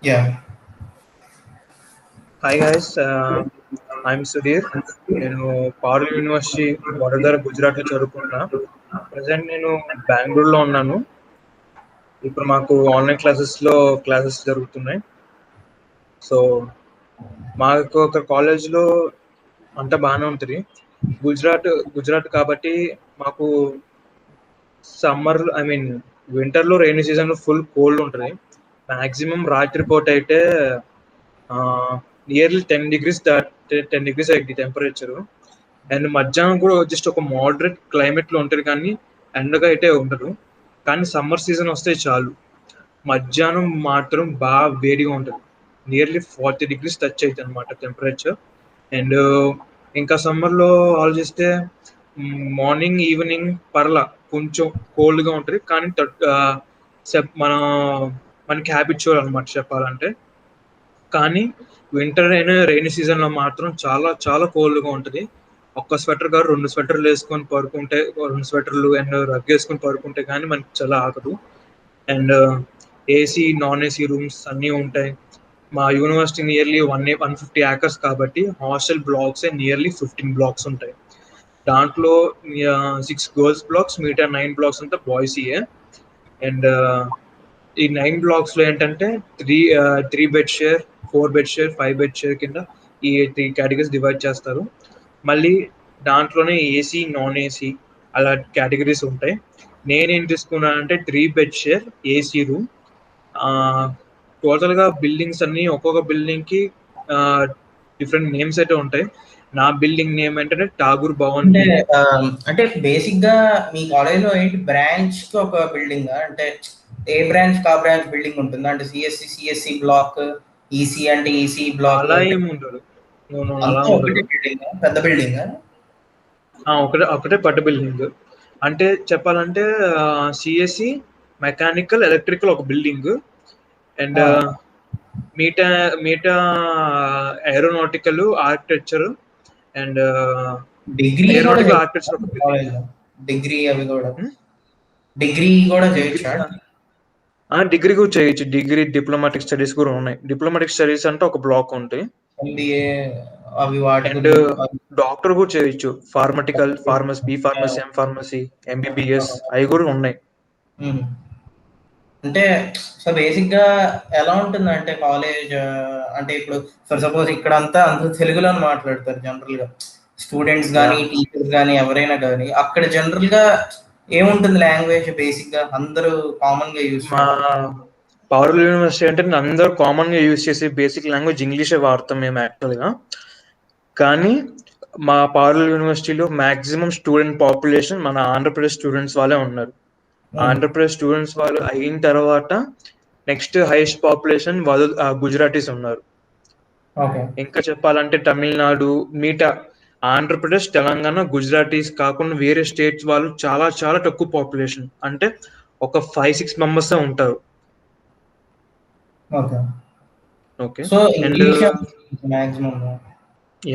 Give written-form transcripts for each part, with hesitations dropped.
Yeah. Hi guys, I'm Sudheer. నేను Parul university Vadodara గుజరాత్లో చదువుకుంటున్నా. ప్రజెంట్ నేను బెంగళూరులో ఉన్నాను. ఇప్పుడు మాకు ఆన్లైన్ క్లాసెస్ జరుగుతున్నాయి. సో మాకు ఒక కాలేజ్లో అంతా బాగానే ఉంటుంది. గుజరాత్ కాబట్టి మాకు వింటర్లో రైనీ సీజన్లో ఫుల్ కోల్డ్ ఉంటుంది. మ్యాక్సిమం రాత్రి పూట అయితే నియర్లీ 10 డిగ్రీస్ అయింది టెంపరేచర్. అండ్ మధ్యాహ్నం కూడా జస్ట్ ఒక మోడరేట్ క్లైమేట్లో ఉంటుంది, కానీ ఎండగా అయితే ఉండదు. కానీ సమ్మర్ సీజన్ వస్తే చాలు, మధ్యాహ్నం మాత్రం బాగా వేడిగా ఉంటుంది. నియర్లీ 40 డిగ్రీస్ టచ్ అవుతుంది అనమాట టెంపరేచర్. అండ్ ఇంకా సమ్మర్లో ఆలోచిస్తే మార్నింగ్ ఈవినింగ్ పర్లా కొంచెం కోల్డ్గా ఉంటుంది, కానీ మన మనకి హ్యాబిచువల్ అనమాట చెప్పాలంటే. కానీ వింటర్ అయినా రైనీ సీజన్లో మాత్రం చాలా చాలా కోల్డ్గా ఉంటుంది. ఒక్క స్వెటర్ కాదు, 2 స్వెటర్లు వేసుకొని పడుకుంటే, 2 స్వెటర్లు అండ్ రగ్ వేసుకొని పడుకుంటే కానీ మనకి చాలా ఆగదు. And AC, non AC rooms అన్నీ ఉంటాయి. మా యూనివర్సిటీ నియర్లీ 150 ఏకర్స్ కాబట్టి హాస్టల్ బ్లాక్స్ నియర్లీ 15 బ్లాక్స్ ఉంటాయి. దాంట్లో 6 గర్ల్స్ బ్లాక్స్, మిగతా 9 బ్లాక్స్ అంతా బాయ్సీయే. అండ్ ఈ 9 బ్లాక్స్లో ఏంటంటే three bed share, 4 bed share, 5 bed share కింద ఈ 3 కేటగిరీస్ డివైడ్ చేస్తారు. మళ్ళీ దాంట్లోనే ఏసీ, నాన్ ఏసీ అలా కేటగిరీస్ ఉంటాయి. నేనేం తీసుకున్నానంటే 3 బెడ్ షేర్ ఏసీ రూమ్. టోటల్గా బిల్డింగ్స్ అన్నీ ఒక్కొక్క బిల్డింగ్కి డిఫరెంట్ నేమ్స్ అయితే ఉంటాయి. నా బిల్డింగ్ నేమ్ ఏంటంటే ఠాగూర్ భవన్ అంటే బి. అంటే బేసిక్ గా మీ కాలేజ్ లో ఏంటి బ్రాంచ్ కి ఒక బిల్డింగ్, అంటే ఏ బ్రాంచ్ కా బ్రాంచ్ బిల్డింగ్ ఉంటుంది? అంటే సిఎస్సి బ్లాక్, ఈసీ అంటే ఈసీ బ్లాక్, అలా ఏమి ఉండదు. అలా అంతా ఒకటే ఉండదు. బిల్డింగ్, పెద్ద బిల్డింగ్. ఒకటే పట్ట బిల్డింగ్. అంటే చెప్పాలంటే సిఎస్సి, మెకానికల్, ఎలక్ట్రికల్ ఒక బిల్డింగ్. అండ్ మీటా మీటా ఏరోనాటికల్, ఆర్కిటెక్చర్ అండ్ డిగ్రీ కూడా ఏరోనాటికల్ ఆర్కిటెక్చర్ ఒక చేయొచ్చా బిల్డింగ్. కాలేజ్ లో? డిగ్రీ అవి కూడా, డిగ్రీ కూడా డిగ్రీ చేయొచ్చా? డిగ్రీ కూడా చేయొచ్చు. డిగ్రీ డిప్లొమాటిక్ స్టడీస్ కూడా ఉన్నాయి. డిప్లొమాటిక్ స్టడీస్ అంటే ఒక బ్లాక్ ఉంటాయి. ఎంబీఏ అవి వాటి అండ్ గురించి డాక్టర్ కూడా చేయొచ్చు. Pharmacy, B pharmacy, M pharmacy, MBBS అవి కూడా ఉన్నాయి. మ్మ్. అంటే సో బేసిక్ గా ఎలా ఉంటుంది అంటే కాలేజ్, అంటే ఇప్పుడు ఫర్ సపోజ్ ఇక్కడ అంతా అందరూ తెలుగులో మాట్లాడతారు జనరల్ గా, స్టూడెంట్స్ యా కానీ టీచర్స్ కానీ ఎవరైనా కానీ. అక్కడ జనరల్ గా ఏముంటుంది లాంగ్వేజ్? బేసిక్ గా అందరూ కామన్ గా యూజ్ మా చేస్తారు. పవర్ యూనివర్సిటీ అంటే అందరూ కామన్ గా యూజ్ చేసే బేసిక్ లాంగ్వేజ్ ఇంగ్లీషే వాడతాం మేము యాక్చువల్గా. కానీ మా పారుల్ యూనివర్సిటీలో మాక్సిమం స్టూడెంట్ పాపులేషన్ మన ఆంధ్రప్రదేశ్ స్టూడెంట్స్ వాళ్ళే ఉన్నారు. ఆంధ్రప్రదేశ్ స్టూడెంట్స్ వాళ్ళు అయిన తర్వాత నెక్స్ట్ హైయెస్ట్ పాపులేషన్ వాళ్ళు గుజరాతీస్ ఉన్నారు. ఓకే. ఇంకా చెప్పాలంటే తమిళనాడు, మీట ఆంధ్రప్రదేశ్, తెలంగాణ, గుజరాతీస్ కాకుండా వేరే స్టేట్స్ వాళ్ళు చాలా చాలా తక్కువ పాపులేషన్. అంటే ఒక 5-6 మెంబర్స్ ఉంటారు. Okay. Okay. So and English maximum.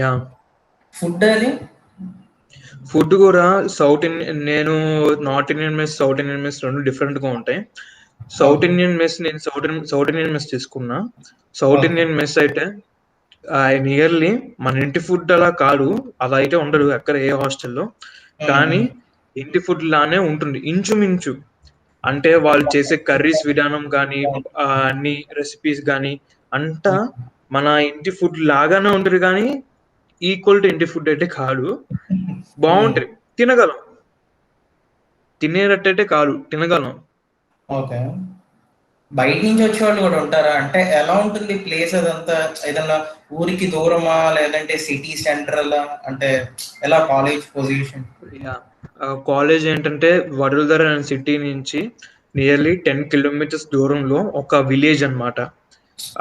Yeah food అది ఫుడ్ కూడా నేను north Indian mess, south Indian mess రెండు డిఫరెంట్ గా ఉంటాయి. ఓకే. నేను సౌత్ ఇండియన్ మెస్ తీసుకున్నా. South okay. ఇండియన్ మెస్ అయితే నియర్లీ మన ఇంటి ఫుడ్ అలా కాదు, అలా అయితే ఉండదు ఎక్కడ ఏ హాస్టల్లో. కానీ ఇంటి ఫుడ్ లానే ఉంటుంది ఇంచుమించు. అంటే వాళ్ళు చేసే కర్రీస్ విధానం కానీ, అన్ని రెసిపీస్ కానీ అంతా మన ఇంటి ఫుడ్ లాగానే ఉంటుంది, కానీ ఈక్వల్ టు ఇంటి ఫుడ్ అయితే కాదు. బాగుంటది, తినగలం. తినేటట్టయితే కాదు, తినగలం. ఓకే. బయట నుంచి వచ్చేవాళ్ళు కూడా ఉంటారా? అంటే ఎలా ఉంటుంది ప్లేస్ అదంతా? ఏదన్నా ఊరికి దూరమా, లేదంటే సిటీ సెంట్రల్? అంటే ఎలా కాలేజ్ పొజిషన్? కాలేజ్ ఏంటంటే వడోదర అనే సిటీ నుంచి నియర్లీ 10 కిలోమీటర్స్ దూరంలో ఒక విలేజ్ అన్నమాట.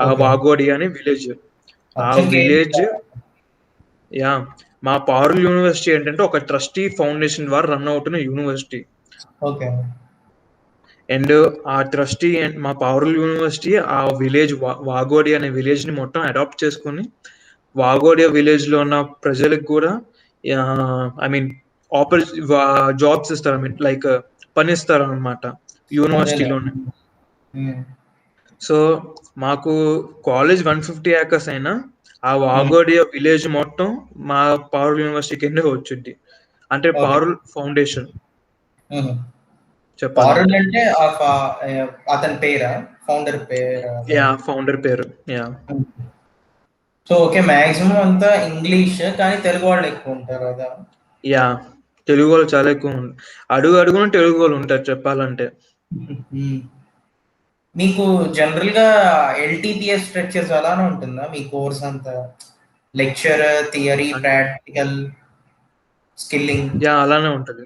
ఓకే. వాగోడి అనే విలేజ్. ఆ పచ్చంకేమి విలేజ్ యా మా పారుల్ యూనివర్సిటీ ఏంటంటే ఒక ట్రస్టీ ఫౌండేషన్ ద్వారా రన్ అవుతున్న యూనివర్సిటీ. ఓకే. అండ్ ఆ ట్రస్టీ మా పారుల్ యూనివర్సిటీ ఆ విలేజ్ వాగోడి అనే విలేజ్ ని మొత్తం అడాప్ట్ చేసుకుని వాగోడియా విలేజ్ లో ఉన్న ప్రజలకు కూడా ఐ మీన్ జాబ్స్ ఇస్తారు. లైక్ పని ఇస్తారు అనమాట అదేలే. యూనివర్సిటీలోనే. ఉమ్. సో మాకు కాలేజ్ 150 ఏకర్స్ అయినా ఆ ఉమ్, వాగోడియా విలేజ్ మొత్తం మా పారుల్ యూనివర్సిటీ కింద వచ్చింది. అంటే ఓకే. పారుల్ ఫౌండేషన్ ఉమ్. పారుల్ చెప్పాలంటే. అంటే అతని పేరా, ఫౌండర్ పేరా అది? యా ఫౌండర్ పేరు. యా సో ఓకే, మాక్సిమం అంతా ఇంగ్లీష్, కానీ తెలుగు వాళ్ళు ఎక్కువ ఉంటారు కదా. యా తెలుగు వాళ్ళు చాలా ఎక్కువ అడుగు అడుగున తెలుగు వాళ్ళు ఉంటారు చెప్పాలంటే. ఉమ్. మీకు జనరల్ గా ఎల్టీపీఎస్ స్ట్రక్చర్స్ అలానే ఉంటుందా మీ కోర్స్ అంతా? లెక్చర్, థియరీ, అన్- ప్రాక్టికల్, స్కిల్లింగ్, యా అలానే ఉంటది.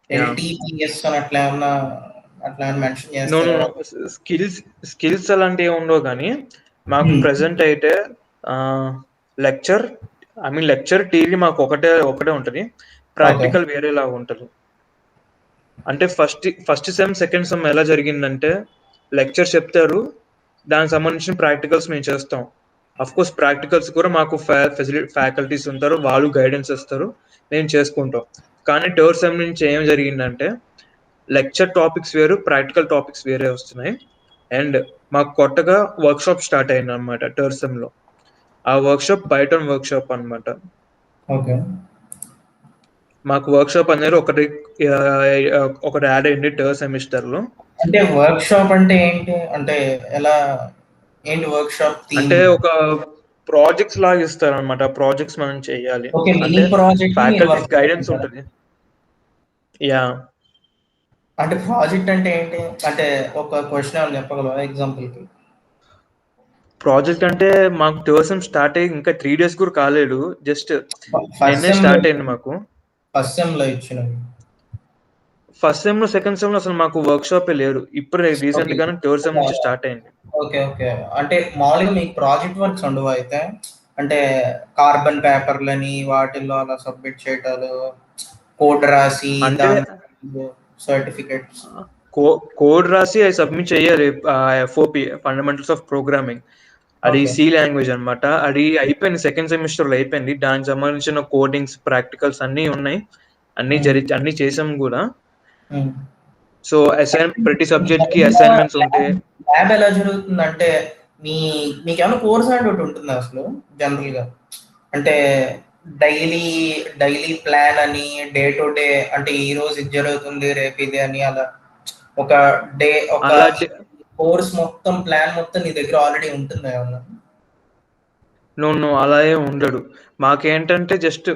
యా ఎల్టీపీఎస్ అని అట్లా మెన్షన్ నో నో చేస్తారా? స్కిల్స్ స్కిల్స్ అలాంటివి ఉండవు కానీ మాకు ఉమ్. ప్రెసెంట్ అయితే లెక్చర్ లెక్చర్ థియరీ మాకు ఒకటే ఉంటది. ఓకే. ప్రాక్టికల్ వేరేలాగా ఉంటది. అంటే ఫస్ట్ సెమ్ సెకండ్ సెమ్ ఎలా జరిగిందంటే లెక్చర్ చెప్తారు, దానికి సంబంధించిన ప్రాక్టికల్స్ మేము చేస్తాం. అఫ్ కోర్స్ ప్రాక్టికల్స్ కూడా మాకు ఫ్యాకల్టీస్ ఉంటారు, వాళ్ళు గైడెన్స్ ఇస్తారు, మేము చేసుకుంటాం. కానీ థర్డ్ సెమ్ నుంచి ఏం జరిగిందంటే లెక్చర్ టాపిక్స్ వేరు, ప్రాక్టికల్ టాపిక్స్ వేరే వస్తున్నాయి. అండ్ మాకు కొత్తగా వర్క్ షాప్ స్టార్ట్ అయింది అనమాట థర్డ్ సెమ్ లో. ఆ work shop Python work shop అనమాట. ఓకే. మాకు వర్క్ షాప్ అనేది ఆ, ఒకటి యాడ్ అయింది థర్డ్ సెమిస్టర్ లో. అంటే వర్క్ షాప్ అంటే ఏంటి? అంటే ఎలా, ఏంటి వర్క్ షాప్ థీమ్? అంటే ఒక ప్రాజెక్ట్స్ లాగా ఇస్తారు అనమాట. ప్రాజెక్ట్స్ మనం చేయాలి. ఓకే, మినీ అంటే ప్రాజెక్ట్ ని మీరు ఫ్యాకల్టీస్ వర్క్ గైడెన్స్ చేసుకుంటారా? ఉంటుంది. యా అంటే ప్రాజెక్ట్ అంటే ఏంటి? అంటే ఒక క్వశ్చన్ ఏమైనా చెప్పగలవా ఎగ్జాంపుల్ కి? ప్రాజెక్ట్ అంటే మాకు థర్డ్ సెమ్ స్టార్ట్ అయ్యి ఇంకా 3 days కూడా కాలేదు. జస్ట్ ఫస్ట్ నిన్నే సెమ్ లో స్టార్ట్ అయింది మాకు. ఫస్ట్ సెమ్ లో ఇచ్చినవి. ఫస్ట్ సెమ్ లో సెకండ్ సెమ్ లో అసలు మాకు వర్క్ షాపే లేదు. ఇప్పుడు ఓకే. రీసెంట్ గానే థర్డ్ సెమ్ నుంచి స్టార్ట్ అయింది. ఓకే. ఓకే. అంటే మామూలుగా మీకు ప్రాజెక్ట్ వర్క్స్ ఉండవా అయితే? అంటే కార్బన్ పేపర్‌లని వాటిల్లో అలా సబ్మిట్ చేయటాలు, కోడ్ రాసి అంటే దాని సర్టిఫికేట్స్. కోడ్ రాసి అది సబ్మిట్ చేయాలి. ఎఫ్ఓపి ఫండమెంటల్స్ ఆఫ్ ప్రోగ్రామింగ్, అది ఓకే. సి లాంగ్వేజ్ అన్నమాట. అది అయిపోయింది, సెకండ్ సెమిస్టర్ లో అయిపోయింది. దానికి సంబంధించిన కోడింగ్స్ ప్రాక్టికల్స్ అన్నీ ఉన్నాయి. హ్మ్. అన్ని చేసాం కూడా. హ్మ్. సో ప్రతి మీ సబ్జెక్ట్ కి దగ్గర అసైన్మెంట్స్ ఉంటాయి. ల్యాబ్ ఎలా జరుగుతుందంటే, మీ మీకేమైనా కోర్స్ అంటే ఒకటి ఉంటుందా అసలు జనరల్‌గా? అంటే డైలీ డైలీ ప్లాన్ అని, డే టు డే, అంటే ఈరోజు ఇది జరుగుతుంది, రేపు ఇది అని అలా ఒక డే ఒక అలాంటి కోర్స్ మొత్తం ప్లాన్ మొత్తం నీ దగ్గర ఆల్రెడీ ఉంటుందా ఏమన్నా? నో అలా ఏం ఉండడు. మాకేంటంటే జస్ట్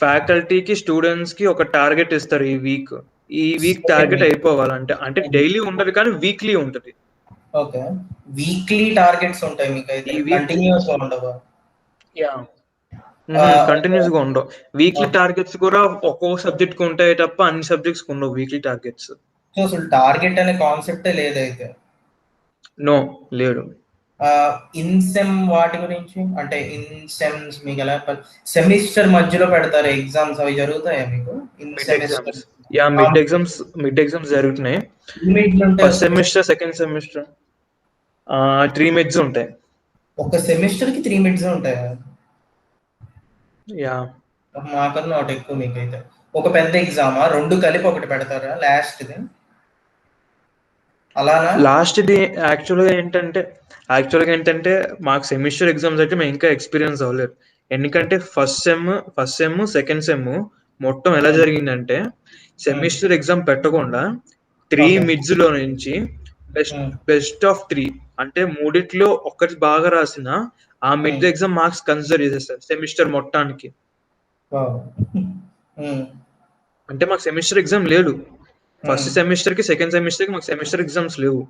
ఫ్యాకల్టీకి స్టూడెంట్స్ కి ఒక టార్గెట్ ఇస్తారు. ఈ వీక్ ఓకే. టార్గెట్ అయిపోవాలంటే, అంటే డైలీ ఉండదు కానీ వీక్లీ ఉంటది. ఓకే. వీక్లీ టార్గెట్స్ ఉంటాయి మీకైతే. ఈ వీక్ కంటిన్యూయస్‌గా ఉండవా? Yeah okay. కంటిన్యూస్ గా ఉండవు. Weekly okay. టార్గెట్స్ కూడా ఒక్కో సబ్జెక్ట్ కి ఉంటాయి తప్ప అన్ని సబ్జెక్ట్స్ కి ఉండవు వీక్లీ టార్గెట్స్. సో, అసలు టార్గెట్ అనే కాన్సెప్టే లేదైతే. నో లేడు. ఇన్సెమ్ వాటి గురించి అంటే ఇన్సెమ్స్ మీకు ఎలా సెమిస్టర్ మధ్యలో పెడతారు ఎగ్జామ్స్, అవి జరుగుతాయా మీకు in mid semester? Exams yeah mid exams జరుగుతున్నాయి. మిడ్లు ఉంటాయి first semester second semester 3 mids ఉంటాయి. ఒక సెమిస్టర్ కి 3 మిడ్స్ ఉంటాయా? యా మాకన్నా ఒకటి ఎక్కువ మీకైతే. ఒక పెద్ద ఎగ్జామా, రెండు కలిపి ఒకటి పెడతారా లాస్ట్ది అలానా? లాస్ట్‌ది యాక్చువల్‌గా ఏంటంటే మాకు సెమిస్టర్ ఎగ్జామ్స్ అయితే మేము ఇంకా ఎక్స్‌పీరియన్స్ అవ్వలేదు. ఎందుకంటే ఫస్ట్ సెమ్, సెకండ్ సెమ్ మొత్తం ఎలా ఉమ్, జరిగిందంటే ఉమ్, సెమిస్టర్ ఎగ్జామ్ పెట్టకుండా 3 ఓకే. మిడ్స్‌లో నుంచి బెస్ట్ ఉమ్, బెస్ట్ ఆఫ్ 3, అంటే మూడిట్లో ఒక్కటి బాగా రాసినా ఆ ఉమ్, మిడ్ ఎగ్జామ్ మార్క్స్ కన్సిడర్ చేసేస్తారు సెమిస్టర్ మొత్తానికి. వావ్. ఉమ్, అంటే మాకు సెమిస్టర్ ఎగ్జామ్ లేదు. ఫస్ట్ ఉమ్, సెమిస్టర్ కి సెకండ్ సెమిస్టర్ కి మాకు సెమిస్టర్ ఎగ్జామ్స్ లేవు.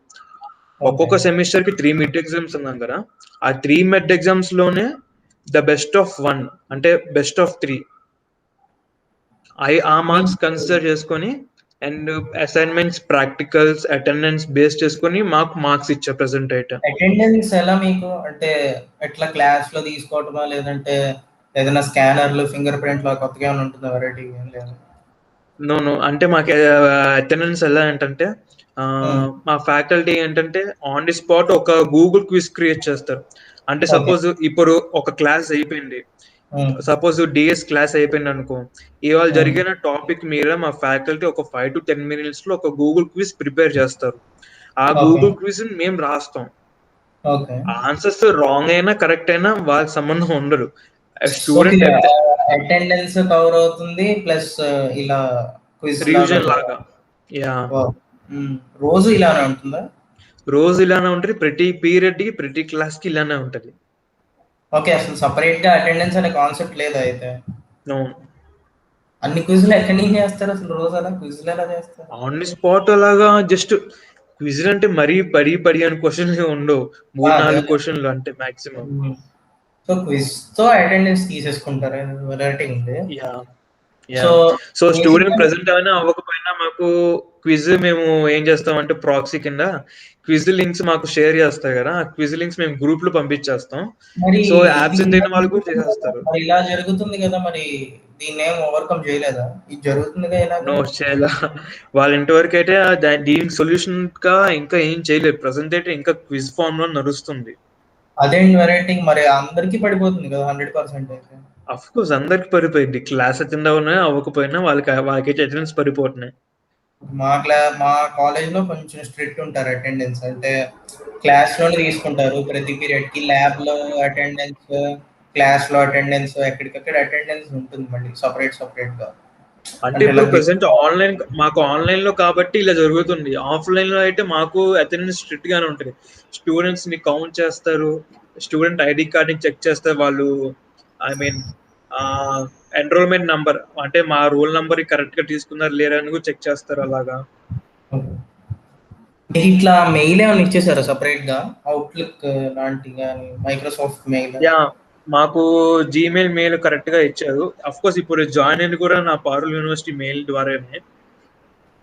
ఓకే. ఒక్కొక్క సెమిస్టర్ కి 3 మిడ్ ఎగ్జామ్స్ ఉన్నాం కదా. ఆ 3 మిడ్ ఎగ్జామ్స్ లోనే ద బెస్ట్ ఆఫ్ 1, అంటే బెస్ట్ ఆఫ్ 3 ఆ మార్క్స్ మీకు కన్సిడర్ చేసుకొని and assignments, practicals, attendance base చేసుకొని మాకు మార్క్స్ ఇచ్చా ప్రెసెంట్ అయితే. అటెండెన్స్ ఎలా మీకు? అంటే ఎట్లా క్లాస్‌లో తీసుకోవటమా? లేదంటే ఏదైనా స్కానర్‌లు, ఫింగర్ ప్రింట్‌లు కొత్తగా ఏమైనా ఉంటుందా? వెరైటీ ఏం లేదా? నో అంటే మాకు అటెండెన్స్ ఎలా ఏంటంటే హ్మ్. మా ఫ్యాకల్టీ ఏంటంటే ఆన్ ది స్పాట్ ఒక గూగుల్ క్విజ్ క్రియేట్ చేస్తారు. అంటే ఓకే. సపోజ్ ఇప్పుడు ఒక క్లాస్ అయిపోయింది, హ్మ్. సపోజ్ డిఎస్ క్లాస్ అయిపోయింది అనుకో, ఇవాళ హ్మ్. జరిగిన టాపిక్ మీద మా ఫ్యాకల్టీ ఒక 5 to 10 minutes లో ఒక గూగుల్ క్విజ్ ప్రిపేర్ చేస్తారు. ఆ ఓకే. గూగుల్ క్విజ్ మేము రాస్తాం. ఓకే. ఆన్సర్స్ రాంగ్ అయినా కరెక్ట్ అయినా వాళ్ళకి సంబంధం ఉండదు. ఓకే. స్టూడెంట్ అయితే అటెండెన్స్ కవర్ అవుతుంది. ప్లస్ ఇలా క్విజ్ లాగా రివిజన్ కూడా. లాగా. Yeah, wow! హ్మ్. రోజు ఇలానే ఉంటుందా? రోజు ఇలానే ఉంటది. ప్రతి పీరియడ్ కి ప్రతి క్లాస్ కి ఇలానే ఉంటది. ఓకే. అసలు సెపరేట్‌గా అటెండెన్స్ అనే కాన్సెప్ట్ లేదా అయితే? అవును. అన్ని క్విజ్‌లు ఎక్కడి నుంచి చేస్తారు అసలు రోజు అలా క్విజ్‌లు ఎలా చేస్తారు? ఆన్ ది స్పాట్ అలాగా జస్ట్ క్విజ్ అంటే మరీ పడి పడి అని క్వశ్చన్లు ఉండవు. ఆ! మూడు అదే. నాలుగు అదే. క్వశ్చన్లు అంటే మాక్సిమం. హ్మ్. సో, క్విజ్‌తో అటెండెన్స్ తీసేసుకుంటారా? వెరైటీగా ఉంది. Yeah, yeah. So, so student బేసిక్‌గా ప్రెజెంట్ అయినా అవ్వకపోయినా మాకు క్విజ్ మేము ఏం చేస్తామంటే ప్రాక్సీ కింద క్విజ్ లింక్స్ మాకు షేర్ చేస్తాయి కదా, ఆ క్విజ్ లింక్స్ మేము గ్రూప్ లో పంపించేస్తాం. మరి సో ఇది యాబ్సెంట్ ఇలా అయిన వాళ్ళు కూడా జరుగుతుంది కదా! చేసేస్తారు. మరి ఇలా జరుగుతుంది కదా! మరి దీన్నేం ఓవర్‌కమ్ చేయలేదా? ఇది జరుగుతుందిగా నో ఇలాగా? చేయాల. వాళ్ళ ఇంటి వరకు అయితే దీనికి సొల్యూషన్ గా ఇంకా ఏం చేయలేదు. ప్రెసెంట్ అయితే ఇంకా క్విజ్ ఫామ్ లో నడుస్తుంది. అదేంటి వెరైటీగా మరి అందరికీ పడిపోతుంది కదా! 100% అయితే. అఫ్ కోర్స్ అందరికి పడిపోయింది. క్లాస్ అటెండ్ అవునా అవ్వకపోయినా వాళ్ళకైతే అటెండెన్స్ పడిపోతున్నాయి. మా కాలేజ్‌లో కొంచెం స్ట్రిక్ట్ ఉంటారు అటెండెన్స్. అంటే క్లాస్‌లోనే తీసుకుంటారు ప్రతి పీరియడ్‌కి. ల్యాబ్‌లో అటెండెన్స్, క్లాస్‌లో అటెండెన్స్ ఎక్కడికక్కడ అటెండెన్స్ ఉంటుంది మళ్ళీ సెపరేట్‌గా. అంటే అంటే ఇలా ఇప్పుడు ప్రెసెంట్ ఆన్లైన్, మాకు ఆన్లైన్ లో కాబట్టి ఇలా జరుగుతుంది. ఆఫ్లైన్ లో అయితే మాకు అటెండెన్స్ స్ట్రిక్ట్ గానే ఉంటుంది. స్టూడెంట్స్ ని కౌంట్ చేస్తారు. స్టూడెంట్ ఐడి కార్డ్ ని చెక్ చేస్తారు వాళ్ళు. ఐ మీన్ ఎన్రోల్మెంట్ నంబర్ అంటే మా రోల్ నంబర్ కరెక్ట్ గా తీసుకున్నారు లేరా అని కూడా చెక్ చేస్తారు అలాగా. మీరిట్లా మెయిల్ ఏమన్నా ఇచ్చేసారా సెపరేట్‌గా? ఔట్‌లుక్ లాంటివి గాని, మైక్రోసాఫ్ట్ మెయిల్? యా, మాకు జీమెయిల్ మెయిల్ కరెక్ట్ గా ఇచ్చారు. అఫ్ కోర్స్ ఇప్పుడు జాయిన్ అయింది కూడా నా పారుల్ యూనివర్సిటీ మెయిల్ ద్వారానే.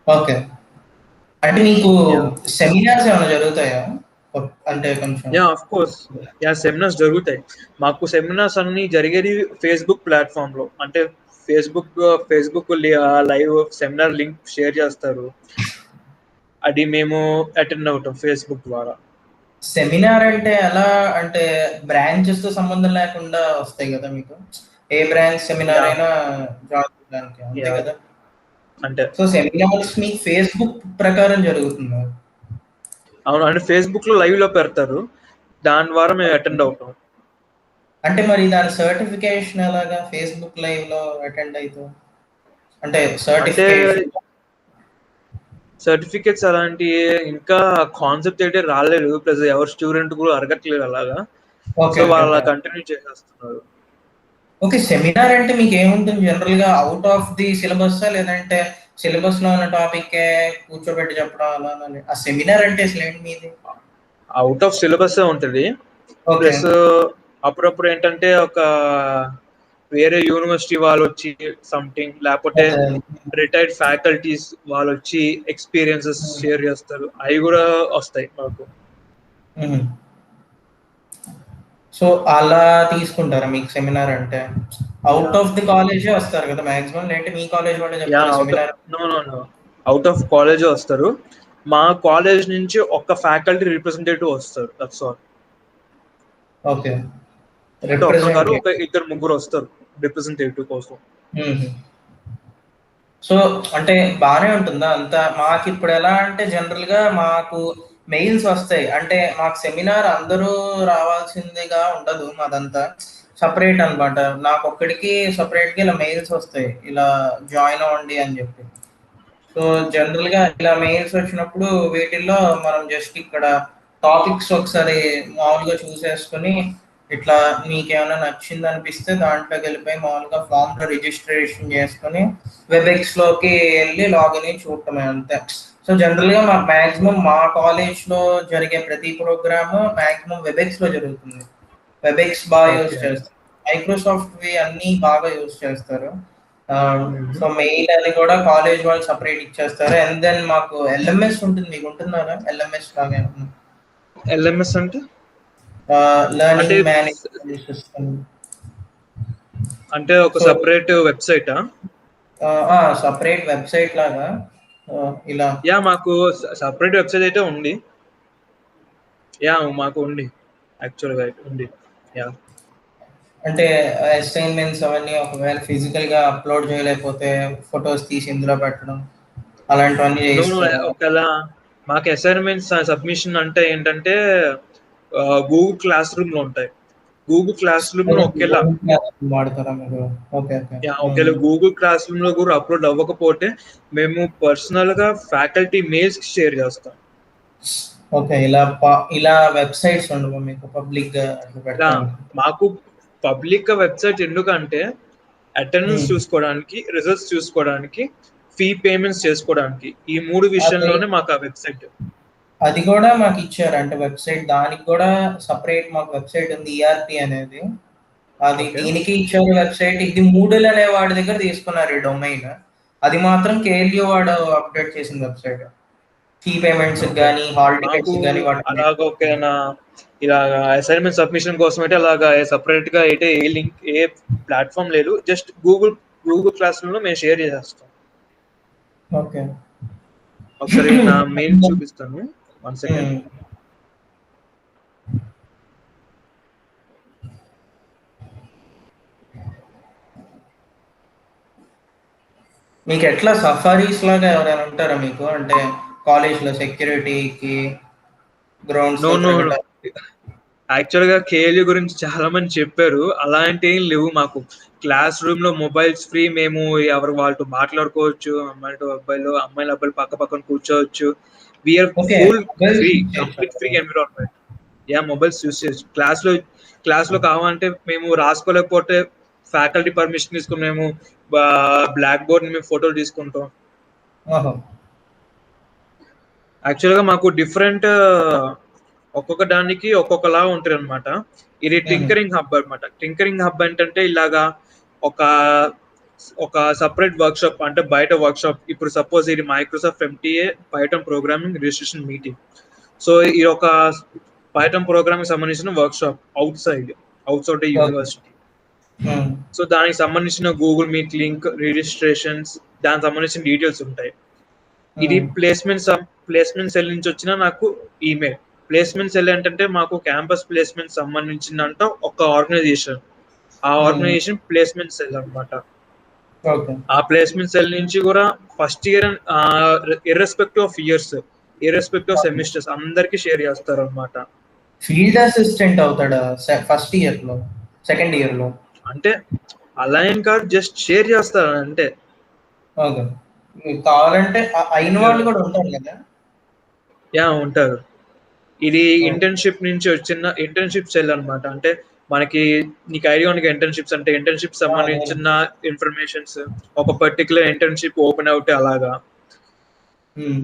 ఓకే. అంటే మీకు యా, సెమినార్స్ ఏమైనా జరుగుతాయా? అంటే కొంచెం yeah of course. Yeah, seminars జరుగుతాయి. మాకు సెమినార్స్ అన్ని జరిగేది ఫేస్బుక్ ప్లాట్ఫామ్ లో. అంటే Facebook Facebook live seminar link share చేస్తారు. అది మేము అటెండ్ అవుతాం ఫేస్బుక్ ద్వారా. సెమినార్ అంటే ఎలా? అంటే బ్రాంచెస్‌తో సంబంధం లేకుండా వస్తాయి గదా మీకు. ఏ బ్రాంచ్ సెమినార్ యా, అయినా జాయిన్ అవ్వడానికి అంతే యా, గదా! అంటే సో, సెమినార్స్ మీకు ఫేస్‌బుక్ ప్రకారం జరుగుతుందా? అవును. అంటే ఫేస్బుక్ లో లైవ్ లో పెడతారు. దాని ద్వారా మేము ఓకే. అటెండ్ అవుతాం. అంటే మరి దాని సర్టిఫికేషన్ ఎలాగా? ఫేస్‌బుక్ లైవ్‌లో అటెండ్ అయితే? అంటే అంటే సర్టిఫికేషన్ సర్టిఫికెట్స్ అలాంటి ఇంకా కాన్సెప్ట్ అయితే రాలేదు. ప్లస్ ఎవరు స్టూడెంట్ కూడా అడగట్లేదు అలాగా. ఓకే. So okay. వాళ్ళు ఓకే. అలా కంటిన్యూ చేసేస్తున్నారు. ఓకే. సెమినార్ అంటే మీకేముంటుంది జనరల్‌గా ఔట్ ఆఫ్ ది సిలబస్సా? లేదంటే సిలబస్‌లో ఉన్న టాపిక్కే కూర్చోబెట్టి చెప్పడం అలానా? ఆ సెమినార్ అంటే అసలేంటి మీది? అవుట్ ఆఫ్ సిలబస్ ఉంటది. ఓకే. ప్లస్ అప్పుడప్పుడు ఏంటంటే ఒక వేరే యూనివర్సిటీ వాళ్ళు వచ్చి సంథింగ్, లేకపోతే అదే. రిటైర్డ్ ఫ్యాకల్టీస్ వాళ్ళు వచ్చి ఎక్స్పీరియన్సెస్ హ్మ్. షేర్ చేస్తారు. అవి కూడా వస్తాయి మాకు. హుహు. సో, అలా తీసుకుంటారా మీకు సెమినార్ అంటే? యా, ఔట్ ఆఫ్ ది కాలేజే వస్తారు కదా! మాక్సిమం. లేదంటే మీ కాలేజ్ వాళ్ళే యా చెప్తారా out seminar? No no no out of college వస్తారు. మా కాలేజ్ నుంచి ఒక ఫ్యాకల్టీ రిప్రజెంటేటివ్ వస్తారు. That's all. ఓకే. అంటే ఒక్కరు కాదు, రిప్రజెంటేటివ్. ఒక ఇద్దరు ముగ్గురు వస్తారు రిప్రజెంటేటివ్ కోసం. హుహు. సో, అంటే బానే ఉంటుందా అంతా? మాకిప్పుడెలా అంటే జనరల్‌గా మాకు మెయిల్స్ వస్తాయి. అంటే మాకు సెమినార్ అందరూ రావాల్సిందిగా ఉండదు మాదంతా. సెపరేట్ అనమాట. నాకొక్కడికి సెపరేట్‌గా ఇలా మెయిల్స్ వస్తాయి. ఇలా జాయిన్ అవ్వండి అని జెప్పి. సో, జనరల్‌గా ఇలా మెయిల్స్ వచ్చినప్పుడు వీటిల్లో మనం జస్ట్ ఇక్కడ టాపిక్స్ ఒకసారి మామూలుగా చూసేసుకొని, ఇట్లా మీకేమైనా నచ్చిందనిపిస్తే దాంట్లోకెళ్ళిపోయి మామూలుగా ఫామ్‌లో రిజిస్ట్రేషన్ చేసుకొని, వెబ్‌ఎక్స్‌లోకి ఎళ్లి లాగిన్ అయ్యి చూడటమే అంతే. సో, జనరల్‌గా మాకు మాక్సిమం మా కాలేజ్‌లో జరిగే ప్రతి ప్రోగ్రాము మాక్సిమం వెబ్‌ఎక్స్‌లో జరుగుతుంది. Webex use okay. చేస్తారు. మైక్రోసాఫ్ట్‌వి అన్నీ బాగా యూజ్ చేస్తారు. మ్మ్. సో, మెయిల్ అని కూడా కాలేజ్ వాళ్ళు సెపరేట్ ఇచ్చేస్తారు. అండ్ దెన్ మాకు ఎల్ఎంఎస్ ఉంటుంది. మీకుంటుందా? ఎల్ఎంఎస్ లాగా ఏమన్నా? ఎల్ఎంఎస్ అంటే అంటే లెర్నింగ్ మేనేజ్మెంట్ సిస్టమ్. అంటే ఒక సో, సపరేట్ వెబ్సైటా? సెపరేట్ వెబ్‌సైట్ లాగా ఇలా యా, మాకు సపరేట్ వెబ్సైట్ అయితే ఉంది. యా, మాకు ఉంది. యాక్చువల్గా అయితే ఉంది. యా. అంటే అసైన్‌మెంట్స్ అవన్నీ ఒకవేళ ఫిజికల్‌గా అప్‌లోడ్ చేయలేకపోతే ఫోటోస్ తీసి ఇందులో పెట్టడం అలాంటివన్నీ నో నో చేయిస్తారా? ఒకవేళ మాకు అసైన్మెంట్స్ సబ్మిషన్ అంటే ఏంటంటే గూగుల్ క్లాస్ రూమ్ లో ఉంటాయి. గూగుల్ క్లాస్ రూమ్ లో ఒకేలా వాడతారా మీరు? Okay, okay. ఒకేలా గూగుల్ క్లాస్ రూమ్ లో కూడా అప్లోడ్ అవ్వకపోతే మేము పర్సనల్ గా ఫ్యాకల్టీ మెయిల్స్ షేర్ చేస్తాం. ఓకే. ఇలా వెబ్సైట్స్ ఉండవు మీకు పబ్లిక్ గా అట్లా ఇలా పెట్టడానికి? మాకు పబ్లిక్ వెబ్సైట్ ఎందుకంటే అటెండెన్స్ హ్మ్. చూసుకోవడానికి, రిజల్ట్స్ చూసుకోవడానికి, ఫీ పేమెంట్స్ చేసుకోవడానికి, ఈ 3 అది విషయంలోనే మాకు ఆ వెబ్సైట్. అది కూడా మాకు ఇచ్చారు. అంటే వెబ్సైట్ దానికి కూడా సెపరేట్ మాకు వెబ్సైట్ ఉంది, ఈఆర్పి అనేది. అది ఓకే. దీనికి ఇచ్చారు వెబ్సైట్. ఇది మూడుల్ అనే వాడి దగ్గర తీసుకున్నారు ఈ డొమైన్. అది మాత్రం కేఎల్యూ వాడు అప్డేట్ చేసిన వెబ్సైట్. Fee payments okay. గానీ, హాల్ మాకు టికెట్స్ గానీ అలాగ వాటన్నిటికి. ఒకేనా ఇలాగా అసైన్‌మెంట్ సబ్మిషన్ కోసం అయితే అలాగా సెపరేట్‌గా అయితే ఏ లింక్ ఏ ప్లాట్‌ఫార్మ్ లేదు. జస్ట్ గూగుల్ క్లాస్ రూమ్‌లో మేము షేర్ చేసేస్తాం. ఓకే. ఒకసారి నా మెయిల్ చూపిస్తాను. 1 సెకండ్. హ్మ్. మీకు ఎట్లా సఫారీస్ లాగా ఎవరైనా ఉంటారా మీకు? అంటే కాలేజ్‌లో సెక్యూరిటీకి, నో, గ్రౌండ్స్‌లో నో, నో. తిరగటం. యాక్చువల్‌గా కేఎల్‌యూ గురించి చాలా మంది చెప్పారు. అలాంటియేం లేవు మాకు. క్లాస్ రూమ్‌లో మొబైల్స్ ఫ్రీ. మేము ఎవరు వాళ్ళతో మాట్లాడుకోవచ్చు. అమ్మాయిలతో అబ్బాయిలు, అమ్మాయిలు అబ్బాయిలు పక్క పక్కన కూర్చోవచ్చు. We are okay. Full mobiles free. Use చేయొచ్చా కంప్లీట్ ఫ్రీ మీరు? ఎన్విరాన్మెంట్. మొబైల్స్ యూజ్ చేయొచ్చు. క్లాస్‌లో కావాలంటే మేము రాసుకోలేకపోతే ఫ్యాకల్టీ పర్మిషన్ తీసుకొని మేము బ్లాక్ బోర్డ్‌ని మేము ఫోటోలు తీసుకుంటాం. ఓహో! యాక్చువల్‌గా మాకు డిఫరెంట్ ఒక్కొక్క దానికి ఒక్కొక్కలా ఉంటదనమాట. ఇది హుహు. టింకరింగ్ హబ్ అనమాట. టింకరింగ్ హబ్ ఏంటంటే ఇలాగా ఒక ఒక సెపరేట్ వర్క్‌షాప్ అంటే బయట వర్క్‌షాప్. ఇప్పుడు సపోజ్ ఇది Microsoft empty a Python programming registration meeting. So, ఇది ఒక పైథాన్ ప్రోగ్రామింగ్‌కి సంబంధించిన workshop outside the okay. University. హ్మ్. సో, దానికి సంబంధించిన గూగుల్ మీట్ లింక్, రిజిస్ట్రేషన్స్, దానికి సంబంధించిన డీటెయిల్స్ ఉంటాయి. ఇది హ్మ్. ప్లేస్మెంట్ సెల్ నుంచి వచ్చిన నాకు ఈమెయిల్. ప్లేస్మెంట్ సెల్ ఏంటంటే మాకు క్యాంపస్ ప్లేస్మెంట్ సంబంధించిందంట ఒక ఆర్గనైజేషన్. ఆ హ్మ్. ఆర్గనైజేషన్ ప్లేస్మెంట్ సెల్ అనమాట. ఓకే. ఆ ప్లేస్మెంట్ సెల్ నుంచి కూడా first year irrespective of years, irrespective of okay. Semesters అందరికి షేర్ చేస్తారు అనమాట. ఫీల్డ్ అసిస్టెంట్ అవుతాడా ఫస్ట్ ఇయర్‌లో? సెకండ్ ఇయర్‌లో? అంటే అలా ఏం కాదు, జస్ట్ షేర్ చేస్తారు అంటే. ఓకే. మీకు కావాలంటే అయిన వాళ్ళు కూడా ఉంటారు కదా? ఉంటారు. ఇది ఓకే. ఇంటర్న్‌షిప్ సెల్ అన్నమాట. అంటే మనకి నీకు ఐడియా ఉంది ఇంటర్న్‌షిప్స్ అంటే ఇంటర్న్‌షిప్ అదే. సంబంధించిన ఇన్ఫర్మేషన్స్ ఒక పర్టిక్యులర్ ఇంటర్న్‌షిప్ ఓపెన్ అవుతే అలాగా. హ్మ్.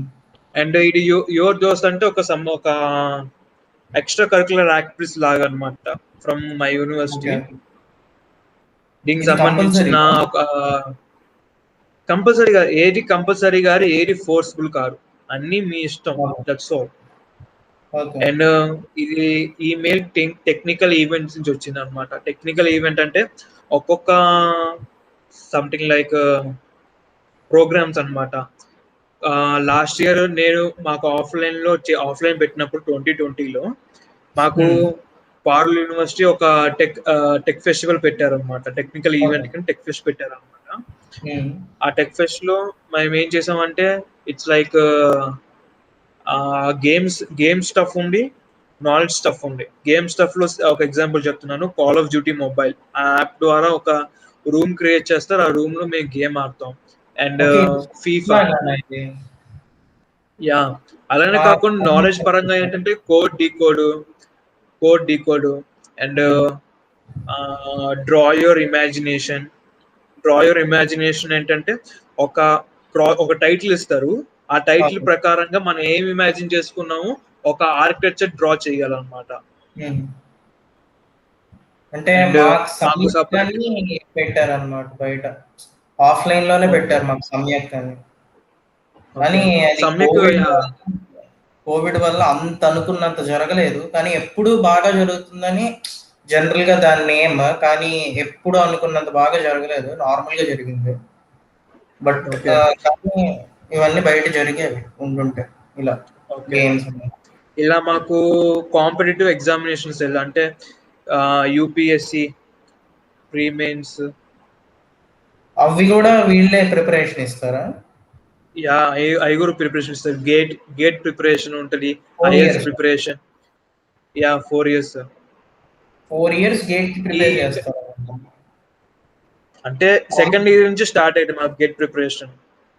అండ్ ఇది యువర్ దోస్త్ అంటే ఒక ఎక్స్‌ట్రా కరిక్యులర్ యాక్టివిటీస్ లాగా అన్నమాట ఫ్రమ్ మై యూనివర్సిటీ. ఓకే. దీనికి ఇది సంబంధించిన కంపల్సరీనా? ఒక కంపల్సరీ కాదు, ఏది ఫోర్స్‌బుల్ కాదు. అన్నీ మీ ఇష్టం. ఓహో! That's all. ఓకే. అండ్ ఇది ఈమెయిల్ టెక్నికల్ ఈవెంట్స్ నుంచి వచ్చిందనమాట. టెక్నికల్ ఈవెంట్ అంటే ఒక్కొక్క సంథింగ్ లైక్ ప్రోగ్రామ్స్ అన్నమాట. లాస్ట్ ఇయర్ మాకు ఆఫ్లైన్ పెట్టినప్పుడు 2020లో మాకు హ్మ్. పారుల్ యూనివర్సిటీ ఒక టెక్ ఫెస్టివల్ పెట్టారనమాట. Technical okay. ఈవెంట్ కింద టెక్ ఫెస్ట్ పెట్టారనమాట. హ్మ్. ఆ టెక్ ఫెస్ట్ లో మేము ఏం చేసామంటే ఇట్స్ లైక్ గేమ్ స్టఫ్ ఉంది, నాలెడ్జ్ స్టఫ్ ఉంది. గేమ్ స్టఫ్ లో ఒక ఎగ్జాంపుల్ చెప్తున్నాను. కాల్ ఆఫ్ డ్యూటీ మొబైల్ ఆ యాప్ ద్వారా ఒక రూమ్ క్రియేట్ చేస్తారు. ఆ రూమ్ లో మేము గేమ్ ఆడతాం. And okay. ఫీఫా. ఇలాగానా ఇది? యా అలానే మా కాకుండా నాలెడ్జ్ పరంగా ఏంటంటే కోడ్ డీకోడ్ అండ్ హ్మ్. Draw your imagination. ఏంటంటే ఒక ఒక టైటిల్ ఇస్తారు. ఆ టైటిల్ ఓకే. ప్రకారంగా మనం ఏం ఇమాజిన్ చేసుకున్నామో ఒక ఆర్కిటెక్చర్ డ్రా చేయాలన్నమాట. హ్మ్. అంటే అండ్ మాకు మాకు సమ్యక్ సపరేట్ అని పెట్టారన్నమాట బయట. ఆఫ్‌లైన్‌లోనే ఓకే. పెట్టారు మాకు సమ్యక్ అని. ఓకే. కానీ అది సమ్యక్ కోవిడ్ వల్ల అంత అనుకున్నంత జరగలేదు. కానీ ఎప్పుడు బాగా జరుగుతుందని జనరల్‌గా దాని నేమ్. కానీ ఎప్పుడు అనుకున్నంత బాగా జరగలేదు. నార్మల్‌గా జరిగింది. But okay. కానీ ఇవన్నీ బయట జరిగేవి ఉండుంటే ఇలా ఓకే. గేమ్స్ అని. ఇలా మాకు కాంపిటీటివ్ ఎగ్జామినేషన్స్ అంటే యూపీఎస్సి ప్రీ మెయిన్స్. అవి గూడా వీళ్ళే ప్రిపరేషన్ ఇస్తారా? అయి కూడా ప్రిపరేషన్ ఇస్తారు. గేట్ ప్రిపరేషన్ ఉంటది. 4 IELTS years. Preparation. Yeah 4 years. 4 years gate కి ఈ ప్రిపేర్ చేస్తారు. అంటే సెకండ్ ఇయర్ నుంచి స్టార్ట్ అయింది మాకు గేట్ ప్రిపరేషన్.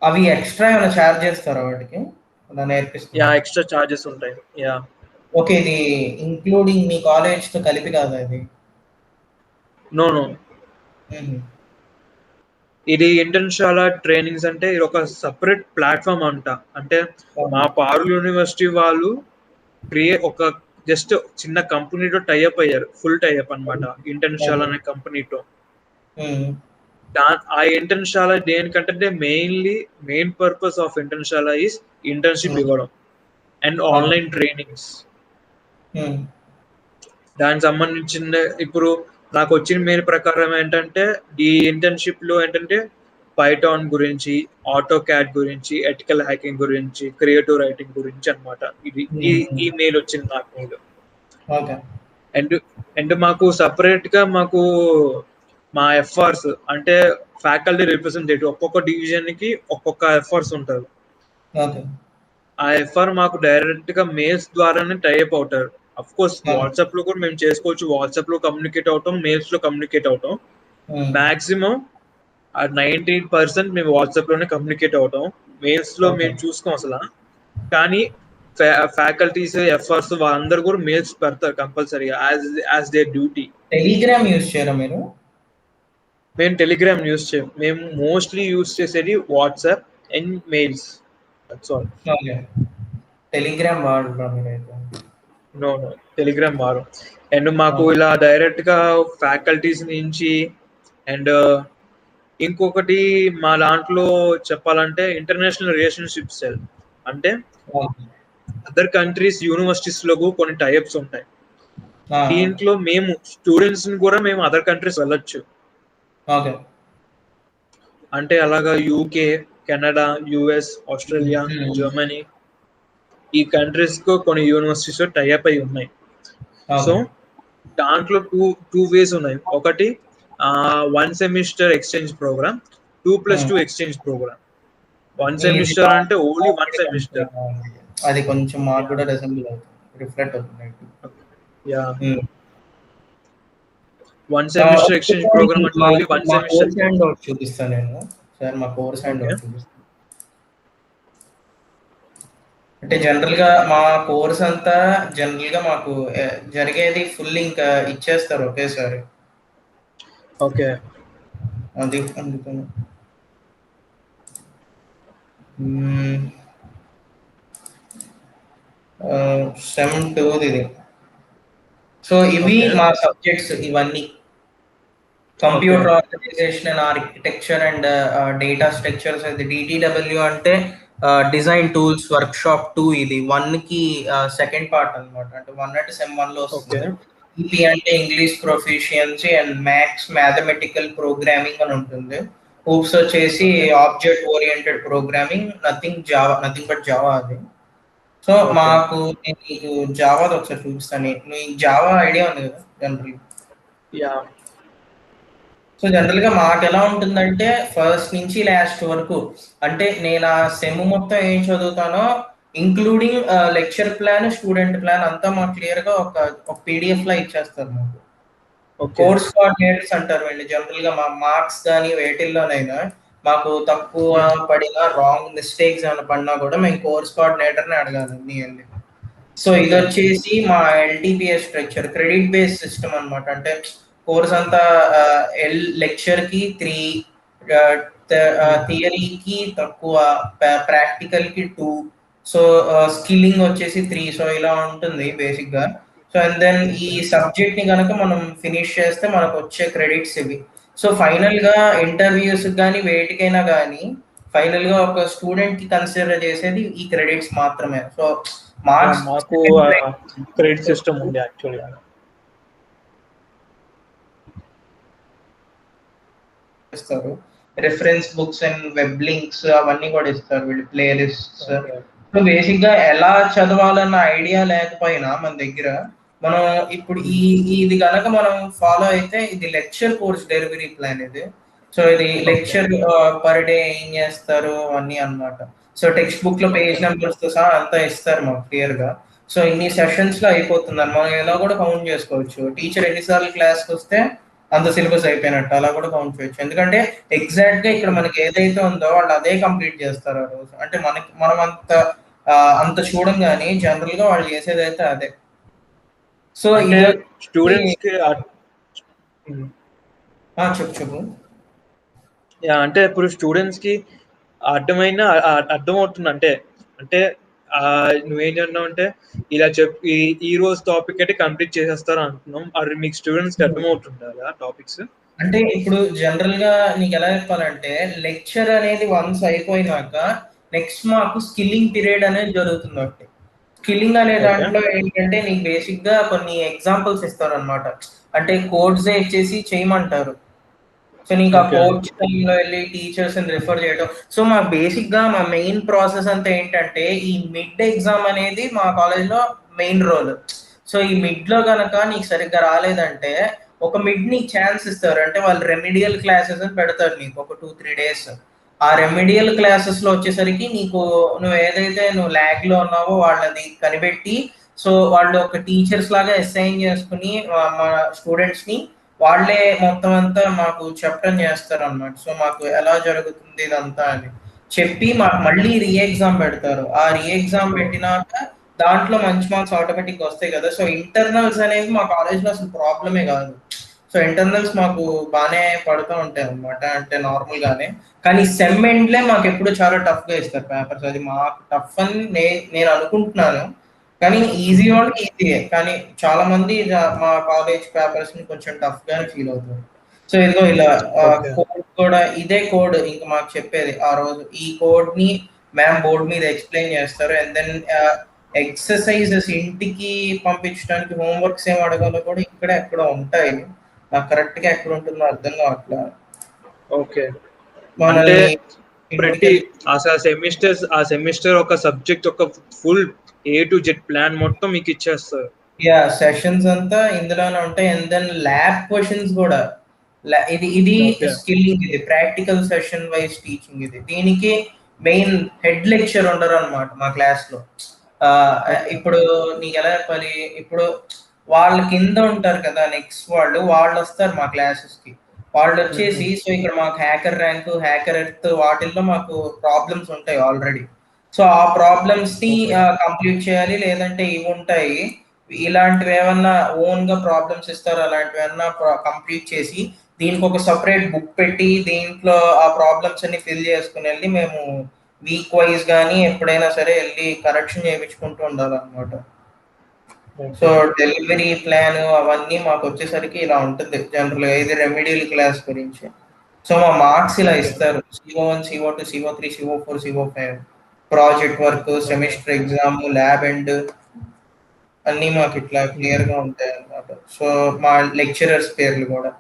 అవి ఎక్స్ట్రా ఏమైనా ఛార్జ్ చేస్తారా వాటికి అలా యా నేర్పిస్తున్నారు? ఎక్స్ట్రా చార్జెస్ ఉంటాయి. యా ఓకే, ఇది ఇంక్లూడింగ్ మీ కాలేజ్ తో కలిపి కాదా ఇది? నో నో, మ్మ్. ఇది ఇంటర్న్షాల ట్రైనింగ్స్ అంటే ఇది ఒక సపరేట్ ప్లాట్ఫామ్ అంట. అంటే మా పారుల్ యూనివర్సిటీ వాళ్ళు ఒక జస్ట్ చిన్న కంపెనీతో టైఅప్ అయ్యారు, ఫుల్ టైఅప్ అన్నమాట ఇంటర్న్షాల్ అనే కంపెనీతో. మ్మ్. ఆ ఇంటర్న్షాల దేనికంటే main purpose of Internshala is internship మ్మ్. ఇవ్వడం అండ్ ఆన్లైన్ ట్రైనింగ్స్. మ్మ్. దానికి సంబంధించిన ఇప్పుడు నాకు వచ్చిన మెయిల్ ప్రకారం ఏంటంటే ఈ ఇంటర్న్షిప్ లో ఏంటంటే పైథాన్ గురించి, ఆటో క్యాడ్ గురించి, ఎథికల్ హ్యాకింగ్ గురించి, క్రియేటివ్ రైటింగ్ గురించి అన్నమాట. ఇది ఈ మ్మ్. ఈ మెయిల్ వచ్చింది నాకు మెయిల్. ఓకే. అండ్ అండ్ మాకు సపరేట్ గా మా ఎఫ్ఆర్స్ అంటే ఫ్యాకల్టీ రిప్రజెంటేటివ్ ఒక్కొక్క డివిజన్ కి ఒక్కొక్క ఎఫ్ఆర్స్ ఉంటారు. ఓకే. ఆ ఎఫ్ఆర్ మాకు డైరెక్ట్ గా మెయిల్స్ ద్వారానే టైప్ అవుతారు. Of course hmm. వాట్సాప్ లో కూడా మేము చేసుకోవచ్చు, వాట్సాప్ లో కమ్యూనికేట్ అవుతాం, మెయిల్స్ లో కమ్యూనికేట్ అవుతాం. మ్మ్. మాక్సిమం 90% మేము వాట్సాప్ లోనే కమ్యూనికేట్ అవుతాం, మెయిల్స్ లో ఓకే. మేము చూసుకోం అసలు. కానీ ఫ్యాకల్టీస్ ఎఫ్ఆర్స్ వాళ్ళందరూ కూడా మెయిల్స్ పెడతారు కంపల్సరీగా as they duty. Telegram use చేయరా మీరు? మేము టెలిగ్రామ్ యూజ్ చేయం, మేము మోస్ట్లీ యూజ్ చేసేది WhatsApp and mails, that's all. Okay. Telegram వాడరా మీరైతే? నో నో, టెలిగ్రామ్ వారు. అండ్ మాకు ఓకే. ఇలా డైరెక్ట్ గా ఫ్యాకల్టీస్ నుంచి అండ్ ఇంకొకటి మా దాంట్లో చెప్పాలంటే ఇంటర్నేషనల్ రిలేషన్షిప్ సెల్ అంటే ఓకే. అదర్ కంట్రీస్ యూనివర్సిటీస్ లో కొన్ని టైప్స్ ఉంటాయి. ఆ. దీంట్లో మేము స్టూడెంట్స్ ని కూడా మేము అదర్ కంట్రీస్ వెళ్ళొచ్చు. ఓకే. అంటే అలాగా UK, Canada, US, Australia, hmm. Germany, ఈ కంట్రీస్ కు కొన్ని యూనివర్సిటీస్ టైఅప్ అయి ఉన్నాయి. So okay. దాంట్లో టూ వేస్ ఉన్నాయి. ఒకటి 1 semester exchange programme, 2+2 hmm. Exchange programme. 1 ఇది సెమిస్టర్ అంటే ఓన్లీ వన్ మాకు సెమిస్టర్. అది కొంచెం మాకు యా కూడా రిజెంబుల్ అవుతుంది, రిఫ్లెక్ట్ అవుతుంది. యా మ్మ్. 1 సెమిస్టర్ ఎక్స్చేంజ్ ప్రోగ్రామ్ అంటే ఓన్లీ వన్ మా సెమిస్టర్. కోర్స్ హ్యాండ్ అవుట్ చూపిస్తాను నేను సార్, మా కోర్స్ హ్యాండ్ ఓకే అవుట్ చూపిస్తాను. అంటే జనరల్ గా మా కోర్స్ అంతా జనరల్ గా మాకు జరిగేది ఫుల్ ఇంకా ఇచ్చేస్తారు ఒకేసారి. ఓకే అది అందుకని సెమ్ 2 ఇది. సో ఇవి ఓకే మా సబ్జెక్ట్స్ ఇవన్నీ: okay computer organisation and architecture and data structures. అది డిటిడబ్ల్యూ అంటే డిజైన్ టూల్స్ వర్క్ షాప్ 2. ఇది 1 కి సెకండ్ పార్ట్ అన్నమాట. అంటే 1 అంటే సెమ్ 1 లో ఓకే వస్తుంది. ఈపీ అంటే English proficiency and mathematical programming అని ఉంటుంది. హూప్స్ వచ్చేసి okay object oriented programming, nothing but Java అది. సో ఓకే మాకు నేను నీకు జావాది ఒకసారి చూపిస్తాను. నీకు జావా ఐడియా ఉంది కదా జనరల్? యా సో జనరల్ గా మాకు ఎలా ఉంటుందంటే ఫస్ట్ నుంచి లాస్ట్ వరకు, అంటే నేను ఆ సెమ్ మొత్తం ఏం చదువుతానో including lecture plan, student plan అంతా మాకు క్లియర్ గా ఒక పీడిఎఫ్ లా ఇచ్చేస్తారు మాకు. ఓకే కోర్స్ కోఆర్డినేటర్స్ అంటారు వీళ్ళు. జనరల్ గా మా మార్క్స్ కానీ వేటిల్లోనైనా మాకు తక్కువ పడినా, రాంగ్ మిస్టేక్స్ ఏమైనా పడినా కూడా మేము కోర్స్ కోఆర్డినేటర్ని అడగాలి అన్ని. సో ఇది ఓకే వచ్చేసి మా LTPS structure, credit based system అన్నమాట. అంటే కోర్స్ అంతా లెక్చర్ కి 3, థియరీకి తక్కువ, ప్రాక్టికల్ కి 2, సో స్కిల్లింగ్ వచ్చేసి 3. సో ఇలా ఉంటుంది బేసిక్ గా. సో అండ్ దెన్ ఈ ఓకే సబ్జెక్ట్ ని కనుక మనం ఫినిష్ చేస్తే మనకు వచ్చే క్రెడిట్స్ ఇవి. సో ఫైనల్ గా ఇంటర్వ్యూస్ కానీ వేటికైనా కానీ ఫైనల్ గా ఒక స్టూడెంట్ కి కన్సిడర్ చేసేది ఈ క్రెడిట్స్ మాత్రమే. సో యా మార్క్స్ మాకు క్రెడిట్ సిస్టమ్ ఉంది యాక్చువల్గా. ఇస్తారు. Reference books and web links అవన్నీ కూడా ఇస్తారు వీళ్ళు, play lists. Okay so basic గా ఎలా చదవాలన్న ఐడియా లేకపోయినా మన దగ్గర, మనం ఇప్పుడు ఇది కనుక మనం ఫాలో అయితే ఇది లెక్చర్ కోర్స్ డెలివరీ ప్లాన్ ఇది. సో ఇది ఓకే లెక్చర్ పర్ డే ఏం చేస్తారు అన్నీ అన్నమాట. సో టెక్స్ట్ బుక్ లో పేజ్ ఓకే నెంబర్స్ తో సహా అంతా ఇస్తారు మాకు క్లియర్ గా. సో ఇన్ని సెషన్స్ లో అయిపోతుందని మనం ఎలా కూడా కౌంట్ చేసుకోవచ్చు. టీచర్ ఎన్నిసార్లు క్లాస్కి వస్తే అంత సిలబస్ అయిపోయినట్టు అలా కూడా కౌంట్ చేయొచ్చు. ఎందుకంటే ఎగ్జాక్ట్ గా ఇక్కడ మనకి ఏదైతే ఉందో వాళ్ళు అదే కంప్లీట్ చేస్తారు ఆ రోజు. అంటే మనం అంత చూడం కానీ జనరల్ గా వాళ్ళు చేసేది అయితే అదే. సో అంటే ఇది స్టూడెంట్స్ కి చెప్పు చెప్పు. అంటే ఇప్పుడు స్టూడెంట్స్ కి అర్థమైన అర్థమవుతుంది అంటే అంటే నువ్వేం చెప్తున్నావు అంటే ఇలా చెప్పి ఈ రోజు టాపిక్ అయితే కంప్లీట్ చేసేస్తారు అంటున్నాం. అది మీకు స్టూడెంట్స్ కి అర్థమవుతుంది అలా టాపిక్స్. అంటే ఇప్పుడు జనరల్ గా నీకు ఎలా చెప్పాలంటే లెక్చర్ అనేది వన్స్ అయిపోయినాక నెక్స్ట్ మాకు స్కిల్లింగ్ పీరియడ్ అనేది జరుగుతుంది ఒకటి. స్కిల్లింగ్ అనే ఓకే. దాంట్లో ఏంటంటే నీకు బేసిక్ గా కొన్ని ఎగ్జాంపుల్స్ ఇస్తారు అనమాట. అంటే కోడ్స్ ఇచ్చేసి చేయమంటారు. సో నీకు ఆ ఓకే. కోచ్ టైంలో వెళ్ళి టీచర్స్ రిఫర్ చేయడం. సో మా బేసిక్ గా మా మెయిన్ ప్రాసెస్ అంతా ఏంటంటే ఈ మిడ్ ఎగ్జామ్ అనేది మా కాలేజ్ లో మెయిన్ రోల్. సో ఈ మిడ్ లో గనక నీకు సరిగ్గా రాలేదంటే ఒక మిడ్ నీకు ఛాన్స్ ఇస్తారు. అంటే వాళ్ళు రెమిడియల్ క్లాసెస్ అని పెడతారు నీకు ఒక 2-3 days. ఆ రెమిడియల్ క్లాసెస్ లో వచ్చేసరికి నీకు నువ్వు ఏదైతే నువ్వు ల్యాగ్ లో ఉన్నావో వాళ్ళది కనిపెట్టి సో వాళ్ళు ఒక టీచర్స్ లాగా అసైన్ చేసుకుని మా స్టూడెంట్స్ ని వాళ్ళే మొత్తం అంతా మాకు చెప్పడం చేస్తారు అన్నమాట. సో మాకు ఎలా జరుగుతుంది ఇదంతా అని చెప్పి మాకు మళ్ళీ రీ ఎగ్జామ్ పెడతారు. ఆ రీ ఎగ్జామ్ పెట్టినాక దాంట్లో మంచి మార్క్స్ ఆటోమేటిక్ వస్తాయి కదా. సో ఇంటర్నల్స్ అనేది మా కాలేజ్ లో అసలు ప్రాబ్లమే కాదు. సో ఇంటర్నల్స్ మాకు బాగానే పడుతూ ఉంటాయి అనమాట. అంటే నార్మల్ గానే. కానీ సెమ్ ఎండ్లే మాకు ఎప్పుడు చాలా టఫ్ గా ఇస్తారు పేపర్స్. అది మాకు టఫ్ అని నేను అనుకుంటున్నాను. కానీ ఈజీ వాళ్ళకి ఈజీయే. కానీ చాలా మంది మా కాలేజ్ పేపర్స్ ని కొంచెం టఫ్ గానే ఫీల్ అవుతారు. సో ఇదిగో ఇలా ఓకే. కోడ్ కూడా ఇదే కోడ్ ఇంకా మాకు చెప్పేది ఆ రోజు. ఈ కోడ్ ని మ్యామ్ బోర్డ్ మీద ఎక్స్ప్లెయిన్ చేస్తారు. అండ్ దెన్ ఎక్సర్సైజెస్ ఇంటికి పంపించడానికి హోంవర్క్స్ ఏం అడగాలో కూడా ఇక్కడే ఎక్కడ ఉంటాయి. నాకు కరెక్ట్ గా ఎక్కడ ఉంటుందో అర్థం కావట్లా. ఓకే. అంటే మనల్ని ప్రతి ఇంటికెళ్ళి ఆ సెమిస్టర్ ఒక సబ్జెక్ట్ ఒక full A to Z plan మొత్తం మీకు ఇచ్చేస్తారు. సెషన్స్ అంతా ఇందులోనే ఉంటాయి. అండ్ దెన్ ల్యాబ్ క్వశ్చన్స్ కూడా ఇది ఓకే. స్కిల్లింగ్, ఇది ప్రాక్టికల్ సెషన్ వైజ్ టీచింగ్. ఇది దీనికి మెయిన్ హెడ్ లెక్చర్ ఉండరు అనమాట మా క్లాస్ లో. ఓకే. ఇప్పుడు నీకు ఎలా చెప్పాలి, ఇప్పుడు వాళ్ళ కింద ఉంటారు కదా నెక్స్ట్ వాళ్ళు వస్తారు మా క్లాసెస్ కి. వాళ్ళు వచ్చేసి సో ఇక్కడ మాకు హ్యాకర్ ర్యాంక్, హ్యాకర్ ఎర్త్ వాటిల్లో మాకు ప్రాబ్లమ్స్ ఉంటాయి ఆల్రెడీ. సో ఆ ప్రాబ్లమ్స్ ని ఓకే. కంప్లీట్ చేయాలి. లేదంటే ఇవి ఉంటాయి ఇలాంటివి ఏమన్నా ఓన్ గా ప్రాబ్లమ్స్ ఇస్తారు. అలాంటివి ఏమన్నా కంప్లీట్ చేసి దీనికి ఒక సపరేట్ బుక్ పెట్టి దీంట్లో ఆ ప్రాబ్లమ్స్ అన్ని ఫిల్ చేసుకుని వెళ్ళి మేము వీక్ వైజ్ కానీ ఎప్పుడైనా సరే వెళ్ళి కరెక్షన్ చేయించుకుంటూ ఉండాలన్నమాట. So okay. డెలివరీ ప్లాన్ అవన్నీ మాకు వచ్చేసరికి ఇలా ఉంటుంది జనరల్ గా. ఇది రెమిడియల్ క్లాస్ గురించి. సో మా మార్క్స్ ఇలా ఓకే. ఇస్తారు. CO1, CO2, CO3, CO4, CO5, project work, okay. Semester exam, lab end అన్నీ మాకు ఇట్లా క్లియర్ గా ఉంటాయి అన్నమాట. సో మా లెక్చరర్స్ పేర్లు కూడా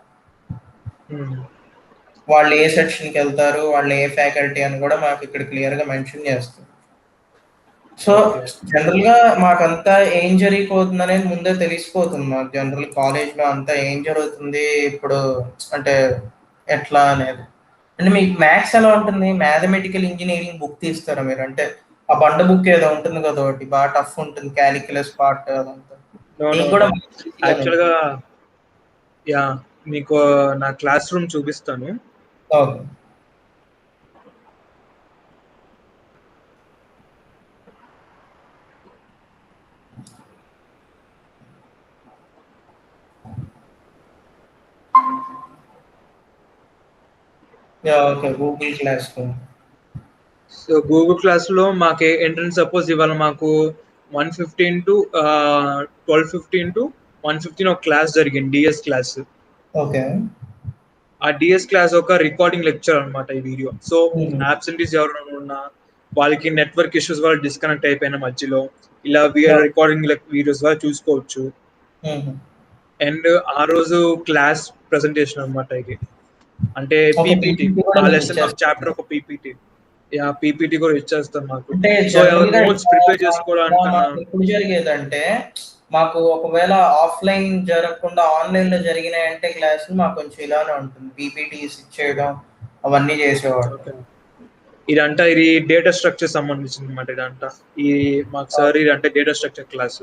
వాళ్ళు ఏ సెక్షన్ కి వెళ్తారు, వాళ్ళు ఏ ఫ్యాకల్టీ అని కూడా మాకు ఇక్కడ క్లియర్ గా మెన్షన్ చేస్తారు. So okay. జనరల్ గా మాకంతా ఏం జరిగిపోతుంది అనేది ముందే తెలిసిపోతుంది మాకు. జనరల్ కాలేజ్ లో అంతా ఏం జరుగుతుంది ఇప్పుడు అంటే ఎట్లా అనేది. అంటే మీకు మ్యాథ్స్ ఎలా ఉంటుంది? మ్యాథమెటికల్ ఇంజనీరింగ్ బుక్ తీస్తారా మీరు? అంటే ఆ బండ బుక్ ఏదో ఉంటుంది కదా ఒకటి బాగా టఫ్ ఉంటుంది, క్యాలిక్యులస్ పార్ట్ అదంతా. నో నో మీకు కూడా నో యాక్చువల్గా యా మీకు నా క్లాస్ రూమ్ చూపిస్తాను. Okay. Okay Google class room. So Google class లో మాకు ఎంట్రన్స్ సపోజ్ ఇవాళ మాకు 1:15 to 12:15 to 1:15 ఒక క్లాస్ జరిగింది, డిఎస్ క్లాస్. ఓకే. ఆ డిఎస్ క్లాస్ ఒక రికార్డింగ్ లెక్చర్ అనమాట ఈ వీడియో. సో ఆబ్సెంటీస్ ఎవరైనా ఉన్నా వాళ్ళకి నెట్వర్క్ ఇష్యూస్ వాళ్ళు డిస్కనెక్ట్ అయిపోయిన మధ్యలో ఇలా రికార్డింగ్ వీడియోస్ వాళ్ళు చూసుకోవచ్చు. అండ్ ఆ రోజు క్లాస్ ప్రెజెంటేషన్ అనమాట ఇది. అంటే పీపీటీ, ఆ లెసన్ ఒక చాప్టర్ ఒక పీపీటీ. పీపీటీ కూడా ఇచ్చేస్తాం మాకు. అంటే సో జనరల్ గా నోట్స్ ప్రిపేర్ చేసుకోవడానికన్నా మాకు ఎప్పుడు జరిగేదంటే మాకు ఒకవేళ ఆఫ్లైన్ జరగకుండా ఆన్లైన్ లో జరిగినాయంటే క్లాసులు మాకు కొంచెం ఇలానే ఉంటుంది. పీపీటీస్ ఇచ్చేయడం అవన్నీ చేసేవాడు. ఓకే. ఇదంతా ఇది డేటా స్ట్రక్చర్ సంబంధించింది అనమాట. ఇదంతా ఈ మాకు సార్ ఇదంటే data structure class.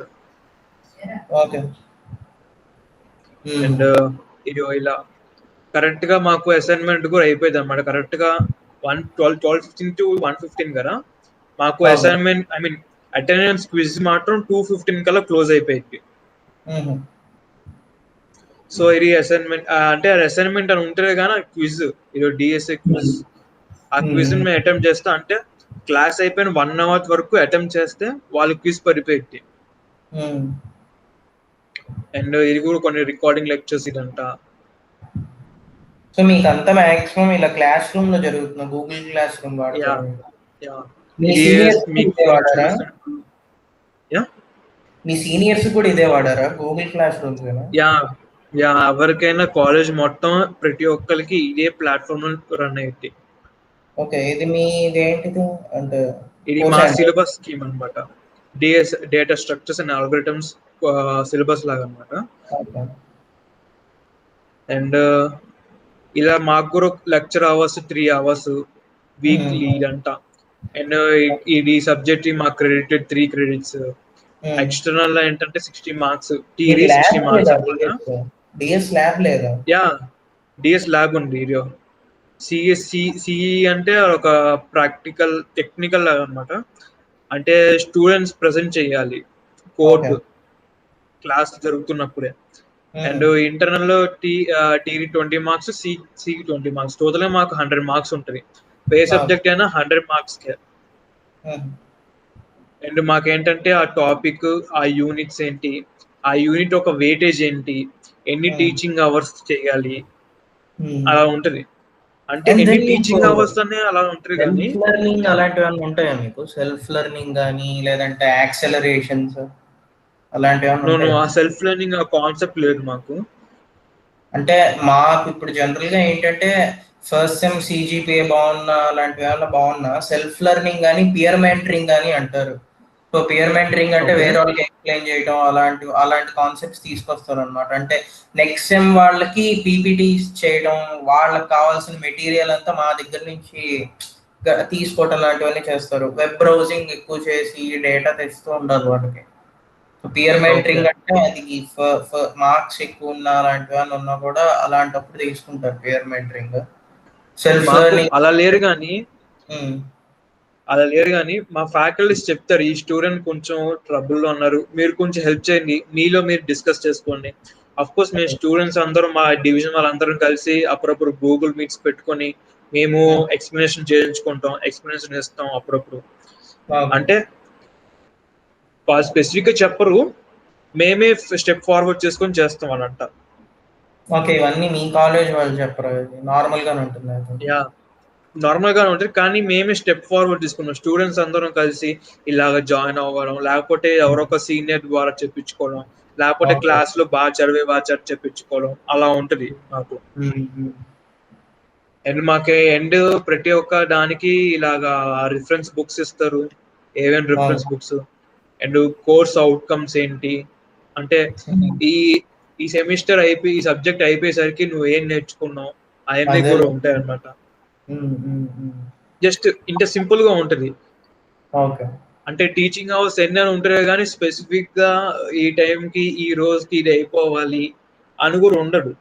Okay. And ఇది ఇలా కరెక్ట్ గా మాకు అసైన్మెంట్ కూడా అయిపోయింది అనమాట. కరెక్ట్ గా 12:15 to 1:15 కదా మాకు okay. Assignment, I mean attendance quiz మాత్రం 2:15 కల్లా క్లోజ్ అయిపోయింది. సో ఇది అసైన్మెంట్ అంటే అది అసైన్మెంట్ అని ఉంటుంది కానీ క్విజ్, ఇది డిఎస్ఏ క్విజ్. ఆ క్విజ్ మేము అటెంప్ట్ చేస్తా అంటే క్లాస్ అయిపోయిన 1 hour వరకు అటెంప్ట్ చేస్తే వాళ్ళు క్విజ్ పడిపోయింది. అండ్ ఇది కూడా కొన్ని రికార్డింగ్ లెక్చర్స్ ఇదంతా. సో మీకు అంతా మాక్సిమం ఇలా క్లాస్ రూమ్ లో జరుగుతుంది, గూగుల్ క్లాస్ రూమ్ వాడతారు. మీ సీనియర్స్ కూడా ఇదే వాడారా గూగుల్ క్లాస్ రూమ్? ఎవరికైనా కాలేజ్ మొత్తం ప్రతి ఒక్కరికి ఇదే ప్లాట్ఫామ్ రన్ అయ్యింది. ఓకే. ఇది మీదేంటిది అంటే? ఇది మా సిలబస్ స్కీమ్ అనమాట. DS data structures and algorithms syllabus లాగా అనమాట. అండ్ ఇలా మాకు కూడా లెక్చర్ అవర్స్ 3 hours వీక్లీ ఇదంతా. అండ్ ఇది సబ్జెక్ట్ మాకు క్రెడిటెడ్ 3 credits. ఎక్స్టర్నల్ ఏంటంటే 60 marks, థియరీ 60 marks అనమాట. డిఎస్ ల్యాబ్ లేదా? డిఎస్ ల్యాబ్ ఉంది. సిఈ అంటే ఒక ప్రాక్టికల్ టెక్నికల్ అనమాట. అంటే స్టూడెంట్స్ ప్రెజెంట్ చేయాలి కోడ్ క్లాస్ జరుగుతున్నప్పుడే. అండ్ ఇంటర్నల్ లో theory 20 marks, C 20 marks, total మాకు 100 marks ఉంటుంది. ఏ సబ్జెక్ట్ అయినా 100 marks. అండ్ మాకేంటంటే ఆ టాపిక్, ఆ యూనిట్స్ ఏంటి, ఆ యూనిట్ ఒక వెయిటేజ్ ఏంటి, ఎన్ని టీచింగ్ అవర్స్ చేయాలి అలా ఉంటది. అంటే ఎన్ని టీచింగ్ అవర్స్ అనే అలా ఉంటది. కానీ లెర్నింగ్ అలాంటివి ఉంటాయా మీకు? సెల్ఫ్ లెర్నింగ్ కానీ లేదంటే యాక్సెలరేషన్స్ అలాంటివి? ఆ సెల్ఫ్ లెర్నింగ్ ఆ కాన్సెప్ట్ లేదు మాకు. అంటే మాకు ఇప్పుడు జనరల్ గా ఏంటంటే ఫస్ట్ సెమ్ సిజిపిఏ బాగున్నా అలాంటి వాళ్ళ బాగున్నా సెల్ఫ్ లెర్నింగ్ కానీ పియర్ మెంటరింగ్ కానీ అంటారు. సో పియర్ మెంటరింగ్ అంటే వేరే వాళ్ళకి ఎక్స్ప్లెయిన్ చేయడం అలాంటి కాన్సెప్ట్స్ తీసుకొస్తారు అనమాట. అంటే నెక్స్ట్ సెమ్ వాళ్ళకి పీపీటీ చేయడం, వాళ్ళకి కావాల్సిన మెటీరియల్ అంతా మా దగ్గర నుంచి తీసుకోవటం లాంటివన్నీ చేస్తారు. వెబ్ బ్రౌజింగ్ ఎక్కువ చేసి డేటా తెస్తూ ఉండాలి వాళ్ళకి. పియర్ మెంటరింగ్ అంటే అది మార్క్స్ ఎక్కువ ఉన్నా అలాంటివన్నీ ఉన్నా కూడా అలాంటప్పుడు తీసుకుంటారు పియర్ మెంటరింగ్. సెల్ఫ్ లెర్నింగ్ అలా లేరు కానీ మా ఫ్యాకల్టీస్ చెప్తారు, ఈ స్టూడెంట్ కొంచెం ట్రబుల్లో ఉన్నారు, మీరు కొంచెం హెల్ప్ చేయండి, మీలో మీరు డిస్కస్ చేసుకోండి. అఫ్ కోర్స్ మేము స్టూడెంట్స్ అందరం మా డివిజన్ వాళ్ళందరం కలిసి అప్పుడప్పుడు గూగుల్ మీట్స్ పెట్టుకొని మేము ఎక్స్ప్లెనేషన్ చేయించుకుంటాం, ఎక్స్ప్లెనేషన్ ఇస్తాం అప్పుడప్పుడు. అంటే వాళ్ళు స్పెసిఫిక్ గా చెప్పరు, మేమే స్టెప్ ఫార్వర్డ్ చేసుకొని చేస్తాం అనంట. ఓకే. ఇవన్నీ మీ కాలేజ్ వాళ్ళు చెప్పరు, నార్మల్ గానే ఉంటుంది? నార్మల్ గానే ఉంటుంది, కానీ మేమే స్టెప్ ఫార్వర్డ్ తీసుకున్నాం. స్టూడెంట్స్ అందరం కలిసి ఇలాగ జాయిన్ అవ్వడం, లేకపోతే ఎవరొక సీనియర్ ద్వారా చెప్పించుకోవడం, లేకపోతే క్లాస్ లో బాగా చెప్పించుకోవడం అలా ఉంటది మాకు. అండ్ మాకు ప్రతి ఒక్క దానికి ఇలాగా రిఫరెన్స్ బుక్స్ ఇస్తారు, ఏవైనా reference books. And course outcomes ఏంటి అంటే ఈ సెమిస్టర్ అయిపోయి ఈ సబ్జెక్ట్ అయిపోయేసరికి నువ్వు ఏం నేర్చుకున్నావు అవన్నీ కూడా ఉంటాయి అన్నమాట. జస్ట్ ఇంత సింపుల్ గా ఉంటది. అంటే టీచింగ్ అవర్స్ ఎన్ని ఉంటాయి కానీ స్పెసిఫిక్ గా ఈ టైంకి ఈ రోజుకి ఇది అయిపోవాలి అని కూడా ఉండదు.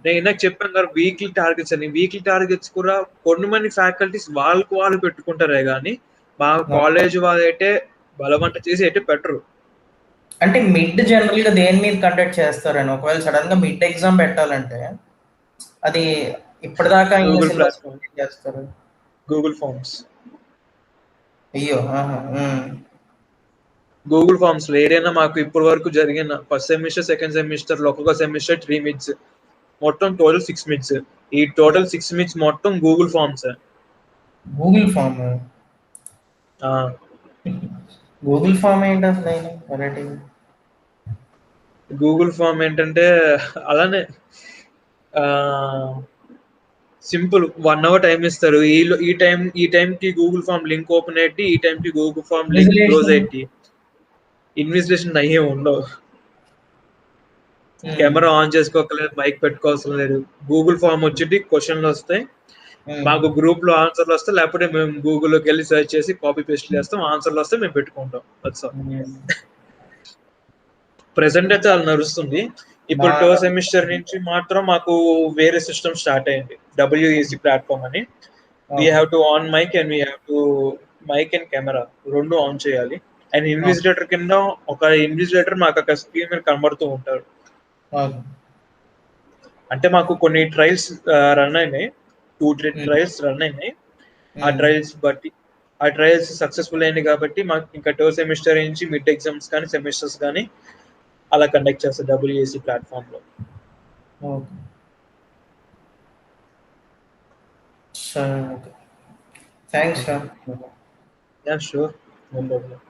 నేను ఇందాక చెప్పాను కదా వీక్లీ టార్గెట్స్ అని. వీక్లీ టార్గెట్స్ కూడా కొన్ని ఫ్యాకల్టీస్ వాళ్ళకు వాళ్ళు పెట్టుకుంటారే కానీ మా కాలేజ్ వాళ్ళైతే బలవంత చేసి అయితే పెట్టరు. అంటే మిడ్ జనరల్ గా దేని మీద కండక్ట్ చేస్తారని, ఒకవేళ సడన్ గా మిడ్ ఎగ్జామ్ పెట్టాలంటే అది ఇప్పటిదాకా చేస్తారు? Google forms. అయ్యో. గూగుల్ ఫార్మ్స్ లో ఏదైనా మాకు ఇప్పటి వరకు జరిగిన ఫస్ట్ సెమిస్టర్, సెకండ్ సెమిస్టర్ లో ఒక్కొక్క సెమిస్టర్ 3 mids, మొత్తం టోటల్ 6 mids. ఈ టోటల్ 6 mids మొత్తం Google forms. Google form Google form ఏంటి అసలు? గూగుల్ ఫామ్ ఏంటంటే అలానే సింపుల్ 1 hour టైం ఇస్తారు. ఈ టైంకి గూగుల్ ఫామ్ లింక్ ఓపెన్ అయ్యి, ఈ టైంకి గూగుల్ ఫామ్ లింక్ క్లోజ్ అయ్యి. ఇన్విజిలేషన్ అయ్యే ఉండవు. కెమెరా ఆన్ చేసుకోకలేదు, మైక్ పెట్టుకోవాల్సిన లేదు. గూగుల్ ఫామ్ వచ్చి క్వశ్చన్లు వస్తాయి, మాకు గ్రూప్ లో ఆన్సర్లు వస్తే, లేకపోతే మేము గూగుల్లోకి వెళ్ళి సెర్చ్ చేసి కాపీ పేస్ట్ చేస్తాం, ఆన్సర్లు వస్తే మేము పెట్టుకుంటాం. ప్రెసెంట్ అయితే అది నడుస్తుంది. ఇప్పుడు టో సెమిస్టర్ నుంచి మాత్రం మాకు వేరే సిస్టమ్ స్టార్ట్ అయింది, WEC ప్లాట్ఫామ్ అని. We have to on mic and we have to mic and camera రెండు ఆన్ చేయాలి. అండ్ ఇన్విజిలేటర్ కింద ఒక ఇన్విజిలేటర్ మాకు అక్కడ స్క్రీన్ మీద కనబడుతూ ఉంటాడు. అంటే మాకు కొన్ని ట్రయల్స్ రన్ అయినాయి, 2-3 ట్రయల్స్ రన్ అయినాయి. ఆ ట్రయల్స్ సక్సెస్ఫుల్ అయింది కాబట్టి మాకు ఇంకా టో సెమిస్టర్ నుంచి మిడ్ ఎగ్జామ్స్ కానీ సెమిస్టర్స్ కానీ అలా కండక్ట్ చేస్తారు WEC ప్లాట్ఫామ్ లో. Thanks sir. Yeah sure, no problem.